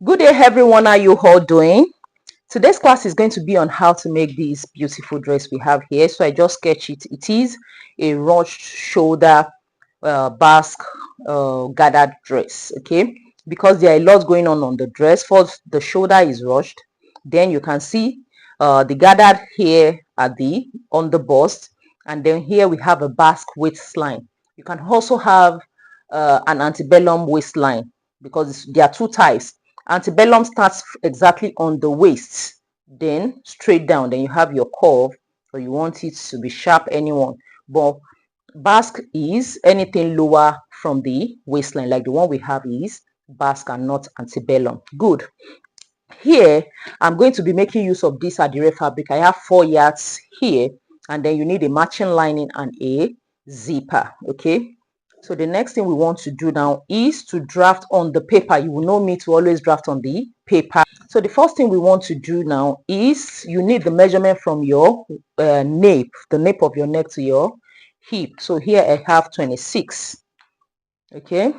Good day everyone, how are you all doing? Today's class is going to be on how to make this beautiful dress we have here. So I just sketched it. It is a ruched shoulder basque gathered dress, okay? Because there are a lot going on the dress. First, the shoulder is ruched. Then you can see the gathered here at on the bust, and then here we have a basque waistline. You can also have an antebellum waistline because there are two types. Antebellum starts exactly on the waist, then straight down. Then you have your curve, or you want it to be sharp, anyone. But basque is anything lower from the waistline, like the one we have is basque and not antebellum. Good. Here I'm going to be making use of this adire fabric. I have 4 yards here, and then you need a matching lining and a zipper. Okay, so the next thing we want to do now is to draft on the paper. You will know me to always draft on the paper. So the first thing we want to do now is you need the measurement from your nape, the nape of your neck to your hip. So here I have 26. Okay,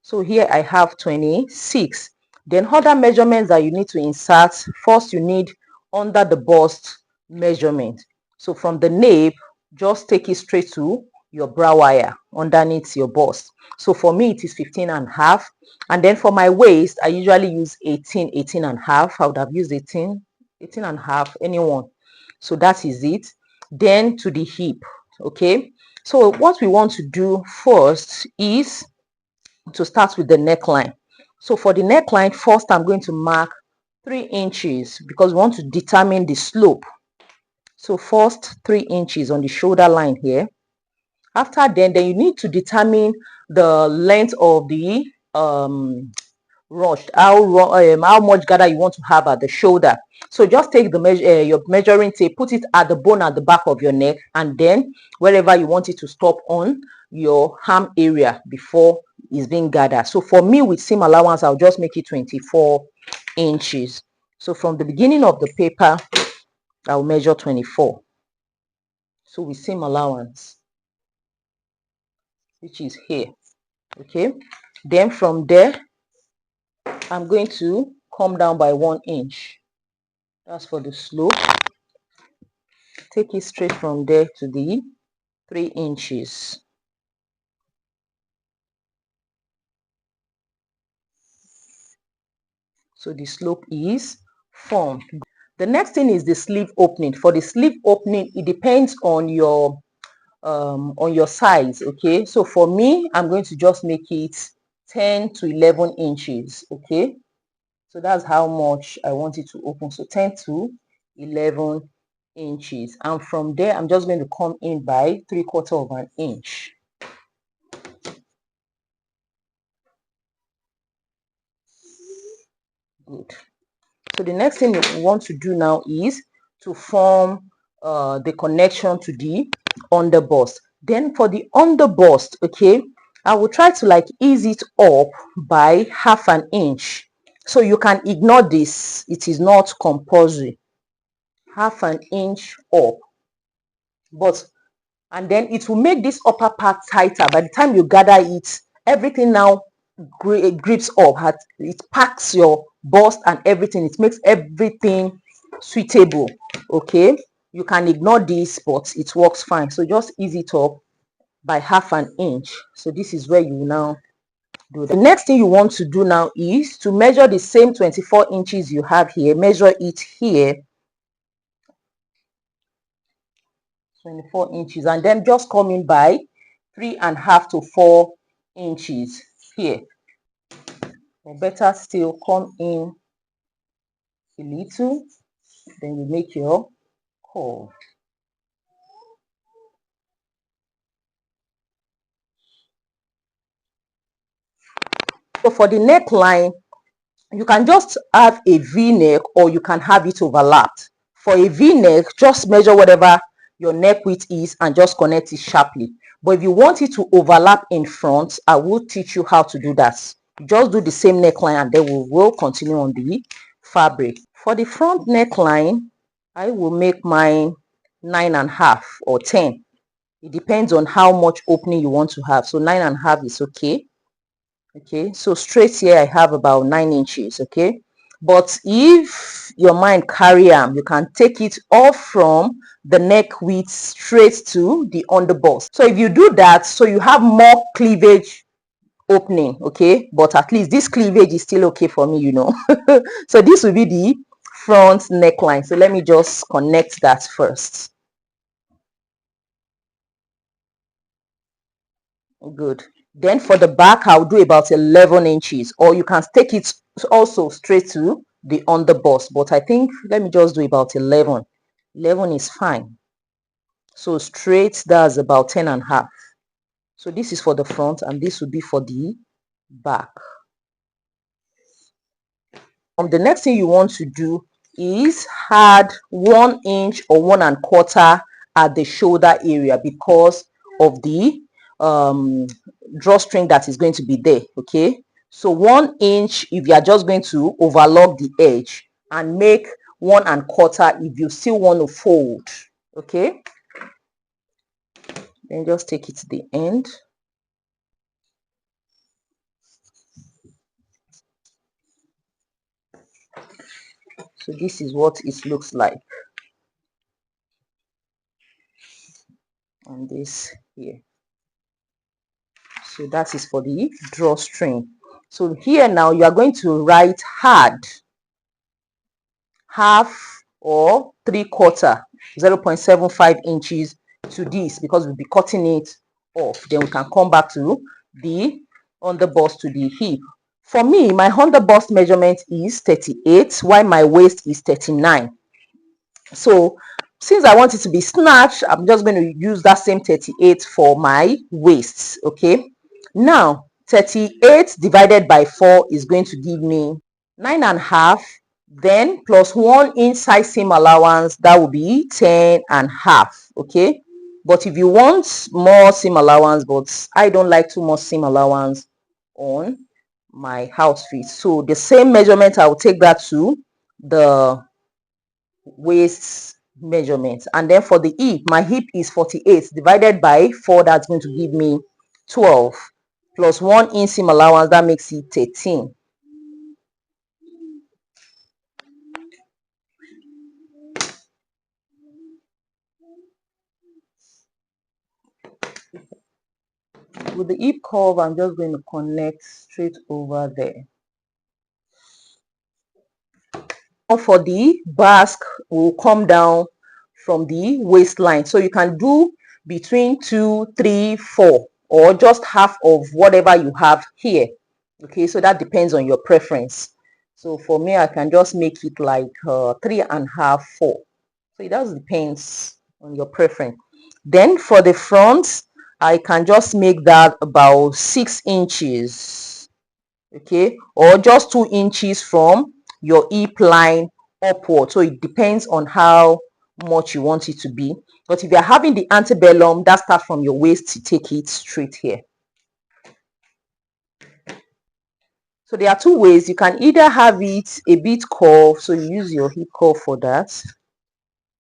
so here I have 26. Then other measurements that you need to insert. First, you need under the bust measurement. So from the nape, just take it straight to your brow wire underneath your bust. So for me, it is 15.5. And then for my waist, I usually use 18.5. I would have used 18.5, anyone. So that is it. Then to the hip. Okay, so what we want to do first is to start with the neckline. So for the neckline, first I'm going to mark 3 inches because we want to determine the slope. So first 3 inches on the shoulder line here. After then you need to determine the length of the ruched, how much gather you want to have at the shoulder. So just take the your measuring tape, put it at the bone at the back of your neck, and then wherever you want it to stop on your arm area before it's being gathered. So for me, with seam allowance, I'll just make it 24 inches. So from the beginning of the paper, I'll measure 24. So with seam allowance, which is here. Okay, then from there I'm going to come down by 1 inch. That's for the slope. Take it straight from there to the 3 inches. So the slope is formed. The next thing is the sleeve opening. For the sleeve opening, it depends on your size. Okay, so for me, I'm going to just make it 10 to 11 inches. Okay, so that's how much I want it to open. So 10 to 11 inches, and from there I'm just going to come in by 3/4 of an inch. Good. So the next thing we want to do now is to form the connection to the underbust. Then for the underbust, okay, I will try to like ease it up by 1/2 inch. So you can ignore this, it is not compulsory. 1/2 inch up, but and then it will make this upper part tighter. By the time you gather it, everything now grips up, it packs your bust and everything. It makes everything suitable. Okay, you can ignore this, but it works fine. So just ease it up by 1/2 inch. So this is where you now do that. The next thing you want to do now is to measure the same 24 inches you have here. Measure it here, 24 inches, and then just come in by 3.5 to 4 inches here, or better still, come in a little, then you make your curve. So for the neckline, you can just have a V-neck or you can have it overlapped. For a V-neck, just measure whatever your neck width is and just connect it sharply. But if you want it to overlap in front, I will teach you how to do that. Just do the same neckline and then we will continue on the fabric. For the front neckline, I will make mine 9.5 or 10. It depends on how much opening you want to have. So 9.5 is okay. Okay, so straight here I have about 9 inches. Okay, but if your mind carry am, you can take it off from the neck width straight to the underbust. So if you do that, so you have more cleavage opening. Okay, but at least this cleavage is still okay for me, you know. So this will be the front neckline. So let me just connect that first. Good. Then for the back, I'll do about 11 inches, or you can take it also straight to the underbust. But I think, let me just do about 11. 11 is fine. So straight, that's about 10 and a half. So this is for the front, and this will be for the back. The next thing you want to do is add 1 inch or 1¼ at the shoulder area because of the drawstring that is going to be there. Okay, so 1 inch if you are just going to overlock the edge, and make 1¼ if you still want to fold. Okay, then just take it to the end. So this is what it looks like, and this here. So that is for the drawstring. So here now you are going to write hard, half or 3/4, 0.75 inches to this, because we'll be cutting it off. Then we can come back to the underbust to the hip. For me, my underbust measurement is 38, while my waist is 39. So since I want it to be snatched, I'm just going to use that same 38 for my waist. Okay, now 38 divided by 4 is going to give me 9½, then plus 1 inch size seam allowance, that will be 10½. Okay, but if you want more seam allowance, but I don't like too much seam allowance on my outfit, so the same measurement, I will take that to the waist measurement. And then for the hip, my hip is 48 divided by 4, that's going to give me 12, plus 1 inch seam allowance, that makes it 13. With the hip curve, I'm just going to connect straight over there. Now for the basque, will come down from the waistline, so you can do between 2, 3, 4, or just half of whatever you have here. Okay, so that depends on your preference. So for me, I can just make it like 3½, 4. So it does depends on your preference. Then for the front, I can just make that about 6 inches. Okay, or just 2 inches from your hip line upward. So it depends on how much you want it to be. But if you're having the antebellum, that starts from your waist to take it straight here. So there are 2 ways. You can either have it a bit curved, so you use your hip curve for that.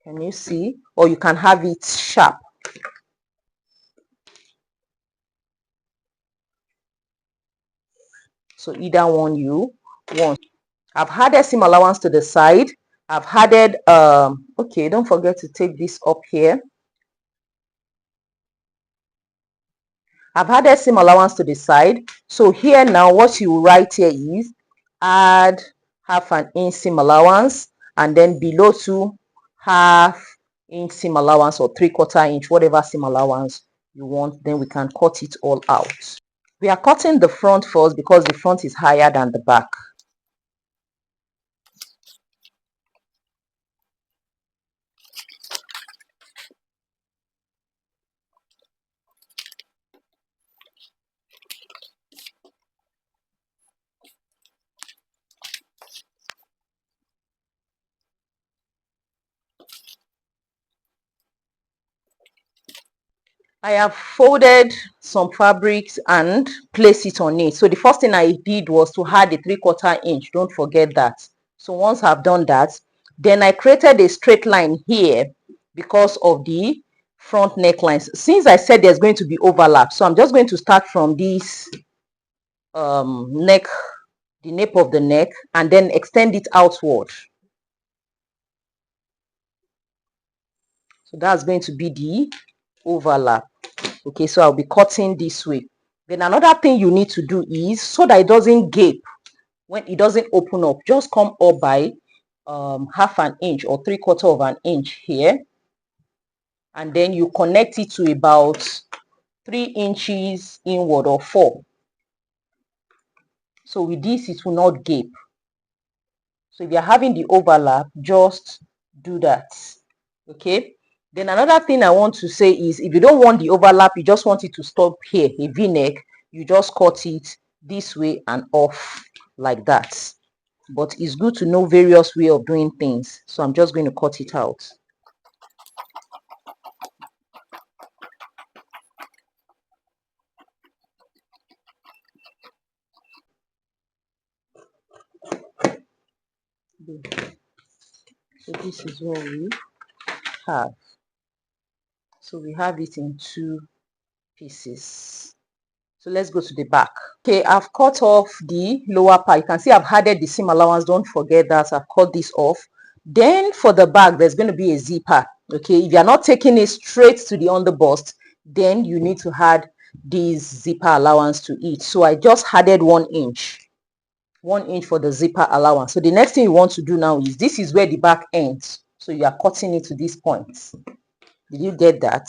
Can you see? Or you can have it sharp. So either one you want. I've added seam allowance to the side. I've added okay, don't forget to take this up here. I've added seam allowance to the side. So here now, what you write here is add ½ inch seam allowance, and then below to ½ inch seam allowance, or 3/4 inch, whatever seam allowance you want. Then we can cut it all out. We are cutting the front first because the front is higher than the back. I have folded some fabrics and placed it on it. So the first thing I did was to add a 3/4 inch. Don't forget that. So once I've done that, then I created a straight line here because of the front necklines. Since I said there's going to be overlap, so I'm just going to start from this neck, the nape of the neck, and then extend it outward. So that's going to be the overlap. Okay, so I'll be cutting this way. Then another thing you need to do is, so that it doesn't gape when it doesn't open up, just come up by half an inch or 3/4 of an inch here, and then you connect it to about 3 inches inward or 4. So with this, it will not gape. So if you're having the overlap, just do that. Okay. Then another thing I want to say is, if you don't want the overlap, you just want it to stop here, a V-neck, you just cut it this way and off like that. But it's good to know various way of doing things, so I'm just going to cut it out. So this is what we have. So we have it in 2 pieces. So let's go to the back. Okay, I've cut off the lower part. You can see I've added the seam allowance. Don't forget that I've cut this off. Then for the back, there's going to be a zipper. Okay, if you're not taking it straight to the underbust, then you need to add this zipper allowance to it. So I just added 1 inch. 1 inch for the zipper allowance. So the next thing you want to do now is, this is where the back ends. So you are cutting it to this point. Did you get that?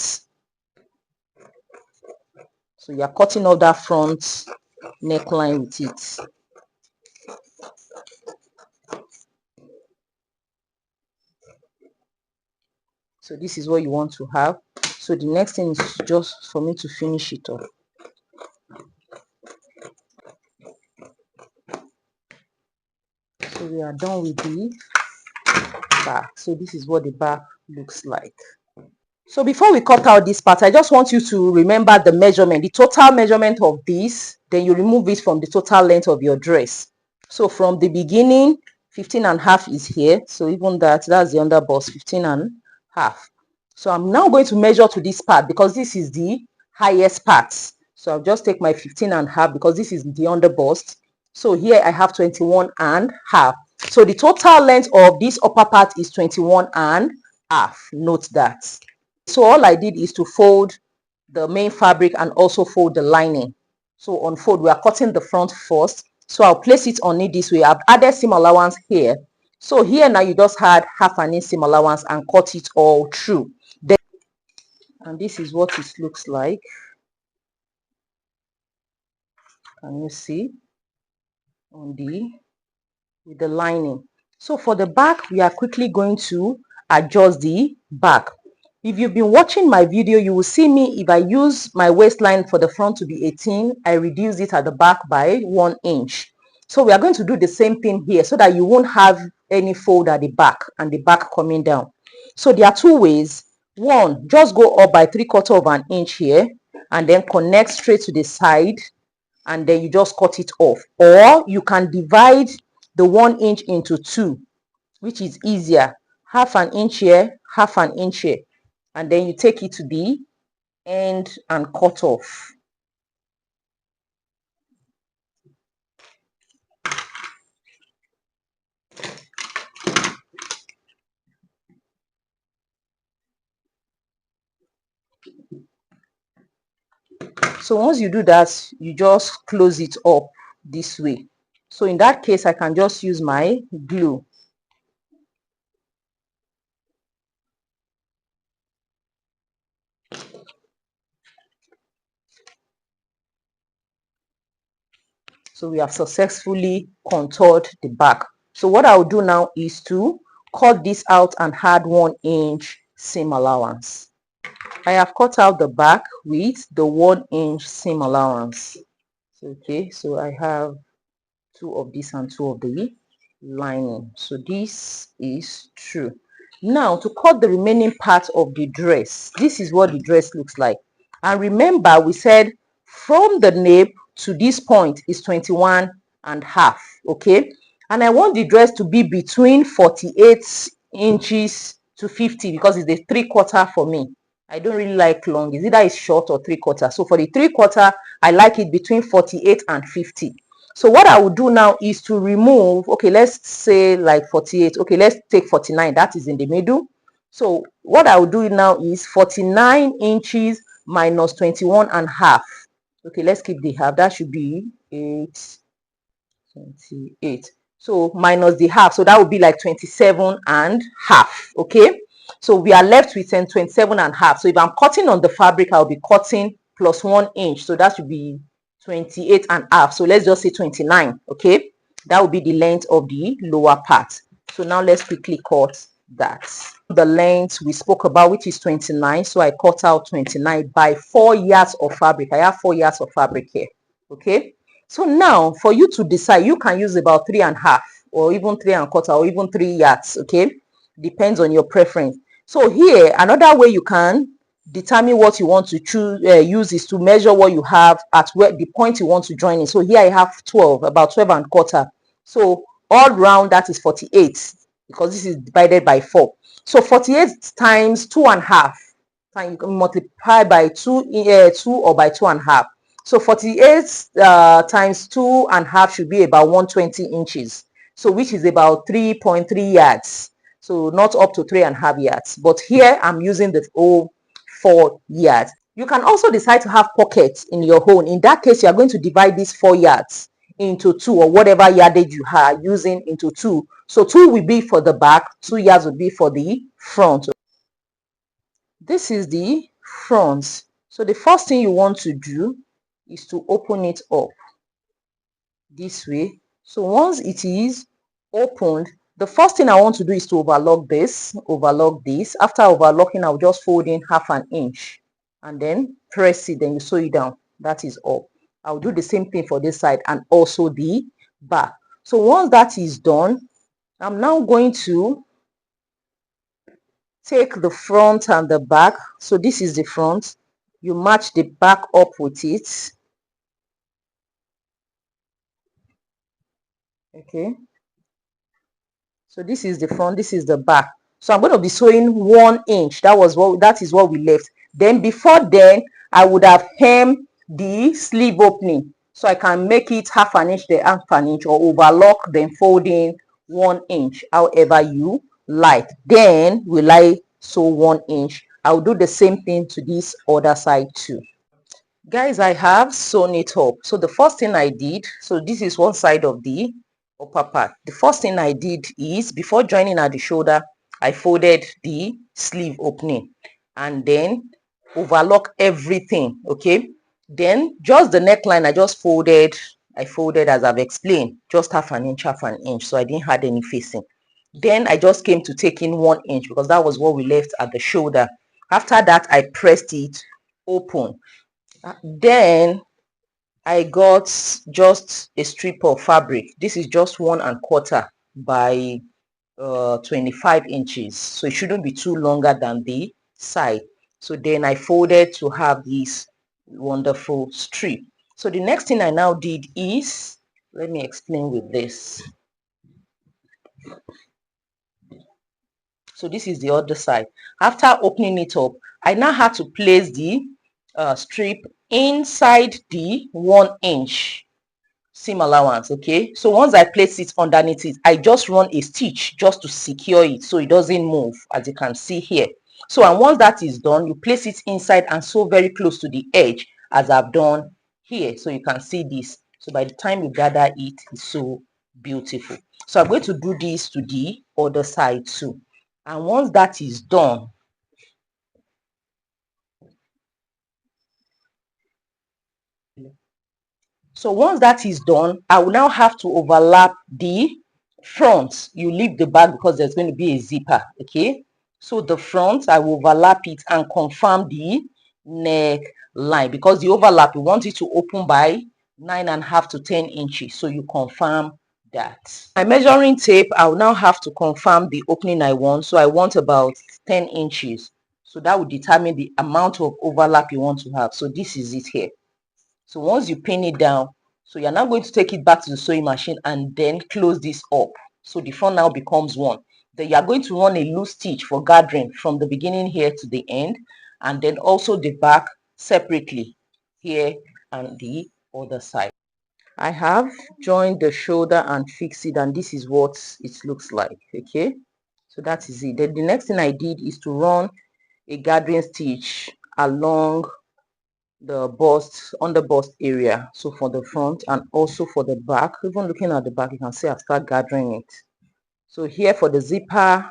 So you are cutting off that front neckline with it. So this is what you want to have. So the next thing is just for me to finish it off. So we are done with the back. So this is what the back looks like. So before we cut out this part, I just want you to remember the measurement, the total measurement of this. Then you remove it from the total length of your dress. So from the beginning, 15.5 is here. So even that's the underbust, 15.5. So I'm now going to measure to this part, because this is the highest part. So I'll just take my 15.5, because this is the underbust. So here I have 21.5. So the total length of this upper part is 21.5. Note that. So all I did is to fold the main fabric and also fold the lining. So on fold, we are cutting the front first. So I'll place it on it this way. I've added seam allowance here. So here now you just had half an inch seam allowance and cut it all through. Then, and this is what it looks like. Can you see on with the lining? So for the back, we are quickly going to adjust the back. If you've been watching my video, you will see me, if I use my waistline for the front to be 18, I reduce it at the back by 1 inch. So we are going to do the same thing here, so that you won't have any fold at the back and the back coming down. So there are 2 ways. One, just go up by 3/4 of an inch here and then connect straight to the side, and then you just cut it off. Or you can divide the 1 inch into 2, which is easier. Half an inch here, half an inch here. And then you take it to the end and cut off. So once you do that, you just close it up this way. So in that case, I can just use my glue. So we have successfully contoured the back. So what I'll do now is to cut this out and add 1 inch seam allowance. I have cut out the back with the 1 inch seam allowance. Okay, so I have 2 of this and 2 of the lining. So this is true. Now to cut the remaining part of the dress, this is what the dress looks like. And remember, we said from the nape to this point is 21.5. Okay, and I want the dress to be between 48 inches to 50, because it's the 3/4 for me. I don't really like long. It's either it's short or 3/4. So for the 3/4, I like it between 48 and 50. So what I will do now is to remove, okay, let's say like 48. Okay, let's take 49. That is in the middle. So what I will do now is 49 inches minus 21 and half. Okay, let's keep the half. That should be 28. So minus the half. So that would be like 27 and half. Okay. So we are left with 27 and half. So if I'm cutting on the fabric, I'll be cutting plus 1 inch. So that should be 28 and half. So let's just say 29. Okay. That will be the length of the lower part. So now let's quickly cut that. The length we spoke about, which is 29. So I cut out 29 by 4 yards of fabric. I have 4 yards of fabric here. Okay. So now for you to decide, you can use about 3.5 or even 3.25 or even 3 yards. Okay. Depends on your preference. So here, another way you can determine what you want to choose use is to measure what you have at where the point you want to join in. So here I have 12, about 12.25. So all round that is 48 because this is divided by 4. So 48 times 2.5, and you can multiply by 2 or by 2.5. So 48 times 2.5 should be about 120 inches. So which is about 3.3 yards. So not up to 3.5 yards. But here I'm using the whole 4 yards. You can also decide to have pockets in your own. In that case, you are going to divide these 4 yards into 2, or whatever yardage you are using into 2. So 2 will be for the back, 2 yards will be for the front. This is the front. So the first thing you want to do is to open it up this way. So once it is opened, the first thing I want to do is to overlock this. After overlocking, I'll just fold in 1/2 inch and then press it, then you sew it down. That is all. I'll do the same thing for this side and also the back. So once that is done, I'm now going to take the front and the back. So this is the front. You match the back up with it. Okay. So this is the front, this is the back. So I'm going to be sewing 1 inch. That is what we left. Then before then, I would have hemmed the sleeve opening. So I can make it 1/2 inch, the 1/2 inch, or overlock, then fold in 1 inch, however you like. Then will I sew 1 inch. I'll do the same thing to this other side too. Guys, I have sewn it up. So the first thing I did, so this is one side of the upper part. The first thing I did is, before joining at the shoulder, I folded the sleeve opening and then overlock everything. Okay, then just the neckline, I folded as I've explained, just 1/2 inch, so I didn't add any facing. Then I just came to take in 1 inch because that was what we left at the shoulder. After that, I pressed it open. Then I got just a strip of fabric. This is just 1.25 by 25 inches. So it shouldn't be too longer than the side. So then I folded to have this wonderful strip. So the next thing I now did is, let me explain with this. So this is the other side. After opening it up, I now had to place the strip inside the 1 inch seam allowance. Okay, so once I place it underneath it, I just run a stitch just to secure it so it doesn't move, as you can see here. So, and once that is done, you place it inside and sew very close to the edge, as I've done here. So you can see this. So by the time you gather it, it's so beautiful. So I'm going to do this to the other side too. And once that is done, I will now have to overlap the front. You leave the back because there's going to be a zipper. Okay, so the front, I will overlap it and confirm the neckline, because the overlap, you want it to open by 9.5 to 10 inches. So you confirm that. My measuring tape, I will now have to confirm the opening I want. So I want about 10 inches. So that will determine the amount of overlap you want to have. So this is it here. So once you pin it down, so you're now going to take it back to the sewing machine and then close this up. So the front now becomes one. Then you are going to run a loose stitch for gathering from the beginning here to the end. and then also the back separately here and the other side. I have joined the shoulder and fixed it, and this is what it looks like. Okay, so that is it. Then the next thing I did is to run a gathering stitch along the bust, on the bust area, so for the front and also for the back. Even looking at the back, you can see I've started gathering it. So here for the zipper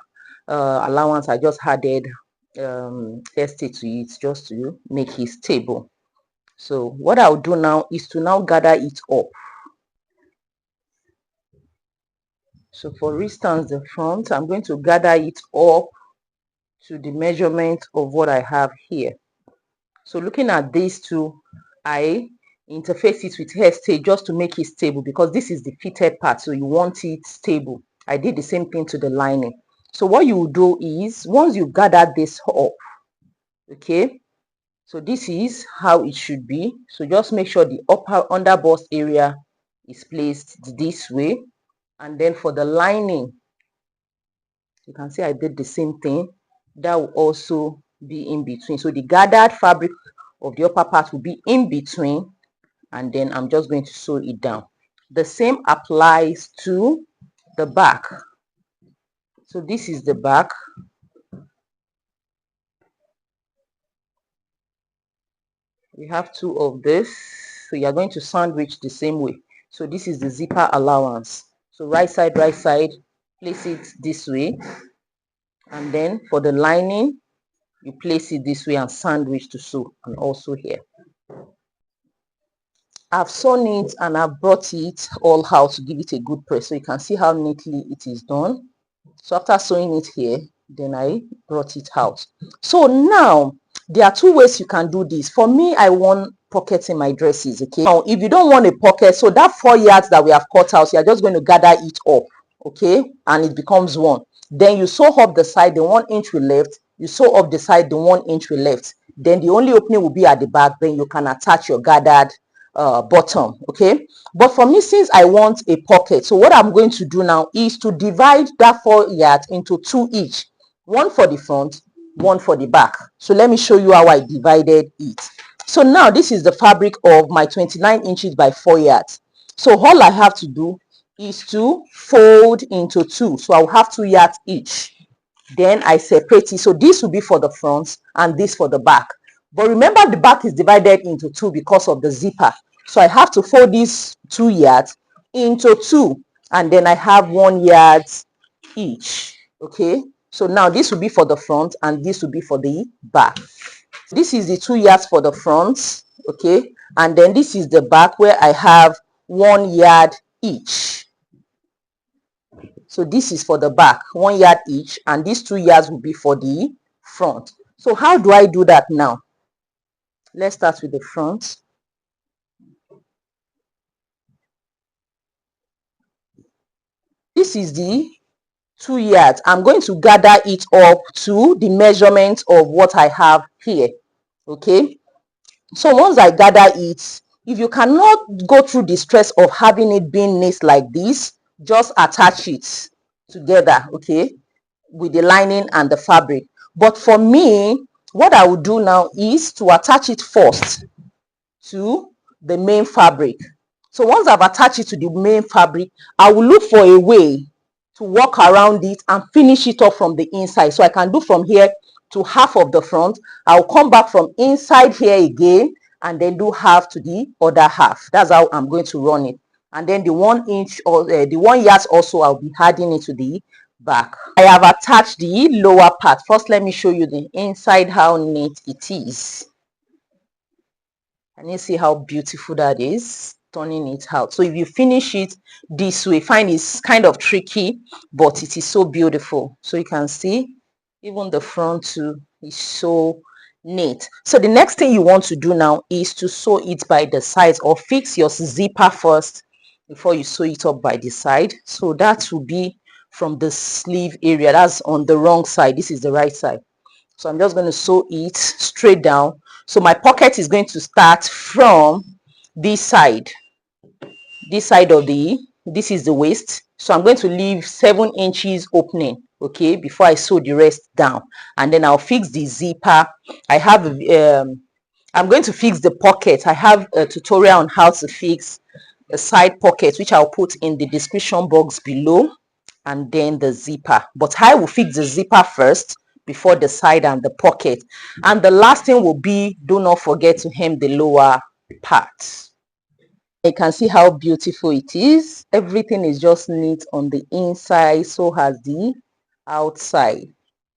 allowance, I just added ST to it just to make it stable. So what I'll do now is to now gather it up. So for instance, the front, I'm going to gather it up to the measurement of what I have here. So looking at these two, I interface it with hair stay just to make it stable, because this is the fitted part, so you want it stable. I did the same thing to the lining. So what you will do is, once you gather this up, okay, so this is how it should be. So just make sure the upper under bust area is placed this way, and then for the lining, you can see I did the same thing. That will also be in between. So the gathered fabric of the upper part will be in between, and then I'm just going to sew it down. The same applies to the back. So this is the back. We have two of this, so you're going to sandwich the same way. So this is the zipper allowance. So right side, place it this way, and then for the lining, you place it this way and sandwich to sew, and also here. I've sewn it and I've brought it all out to give it a good press, so you can see how neatly it is done. So after sewing it here, then I brought it out. So now there are two ways you can do this. For me, I want pockets in my dresses. Okay, now if you don't want a pocket, so that 4 yards that we have cut out, you're just going to gather it up, okay, and it becomes one. Then you sew up the side, the 1 inch we left, you sew up the side, the 1 inch we left. Then the only opening will be at the back. Then you can attach your gathered bottom. Okay, but for me, since I want a pocket, so what I'm going to do now is to divide that 4 yards into 2 each, one for the front, one for the back. So let me show you how I divided it. So now this is the fabric of my 29 inches by 4 yards. So all I have to do is to fold into 2. So I'll have 2 yards each. Then I separate it. So this will be for the front and this for the back. But remember, the back is divided into 2 because of the zipper. So I have to fold these 2 yards into 2, and then I have 1 yard each. Okay, so now this will be for the front and this will be for the back. This is the 2 yards for the front, okay, and then this is the back where I have 1 yard each. So this is for the back, 1 yard each, and these 2 yards will be for the front. So how do I do that now? Let's start with the front. This is the 2 yards. I'm going to gather it up to the measurement of what I have here. Okay, so once I gather it, if you cannot go through the stress of having it being knit like this, just attach it together, okay, with the lining and the fabric. But for me, what I will do now is to attach it first to the main fabric. So once I've attached it to the main fabric, I will look for a way to walk around it and finish it off from the inside. So I can do from here to half of the front. I'll come back from inside here again and then do half to the other half. That's how I'm going to run it. And then the 1 inch or the 1 yard also, I'll be adding it to the back. I have attached the lower part. First, let me show you the inside, how neat it is. And you see how beautiful that is, turning it out. So if you finish it this way, find it's kind of tricky, but it is so beautiful. So you can see even the front too is so neat. So the next thing you want to do now is to sew it by the sides, or fix your zipper first before you sew it up by the side. So that will be from the sleeve area. That's on the wrong side. This is the right side. So I'm just going to sew it straight down. So my pocket is going to start from this side of this is the waist. So I'm going to leave 7 inches opening. okay, before I sew the rest down. And then I'll fix the zipper. I have I'm going to fix the pocket. I have a tutorial on how to fix a side pocket, which I'll put in the description box below, and then the zipper. But I will fix the zipper first before the side and the pocket. And the last thing will be, do not forget to hem the lower part. You can see how beautiful it is. Everything is just neat on the inside, so has the outside.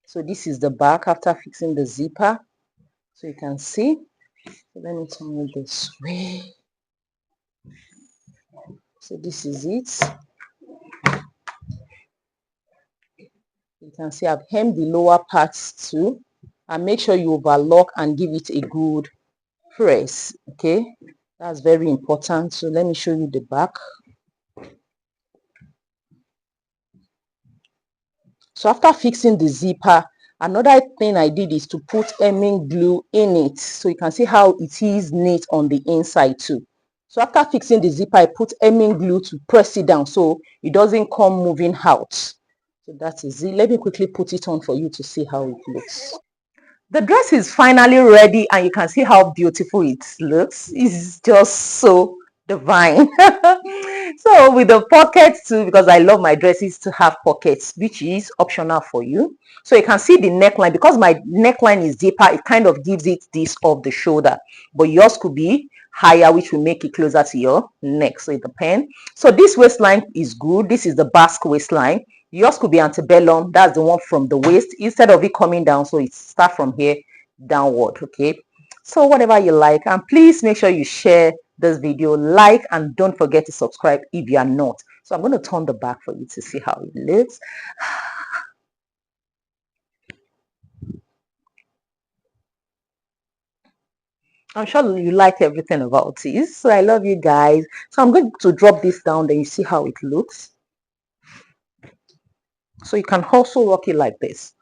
So this is the back after fixing the zipper. So you can see. So let me turn it this way. So this is it. You can see I've hemmed the lower parts too. And make sure you overlock and give it a good press. Okay, that's very important. So let me show you the back. So after fixing the zipper, another thing I did is to put hemming glue in it. So you can see how it is neat on the inside too. So after fixing the zipper, I put hemming glue to press it down so it doesn't come moving out. So that is it. Let me quickly put it on for you to see how it looks. The dress is finally ready, and you can see how beautiful it looks. It's just so divine. So with the pockets too, because I love my dresses to have pockets, which is optional for you. So you can see the neckline. Because my neckline is deeper, it kind of gives it this off the shoulder, but yours could be higher, which will make it closer to your neck. So it depends. So this waistline is good. This is the Basque waistline. Yours could be antebellum. That's the one from the waist instead of it coming down, so it starts from here downward. Okay, so whatever you like, and please make sure you share this video, like, and don't forget to subscribe if you are not. So I'm going to turn the back for you to see how it looks. I'm sure you like everything about this. So I love you guys. So I'm going to drop this down, then you see how it looks. So you can also rock it like this.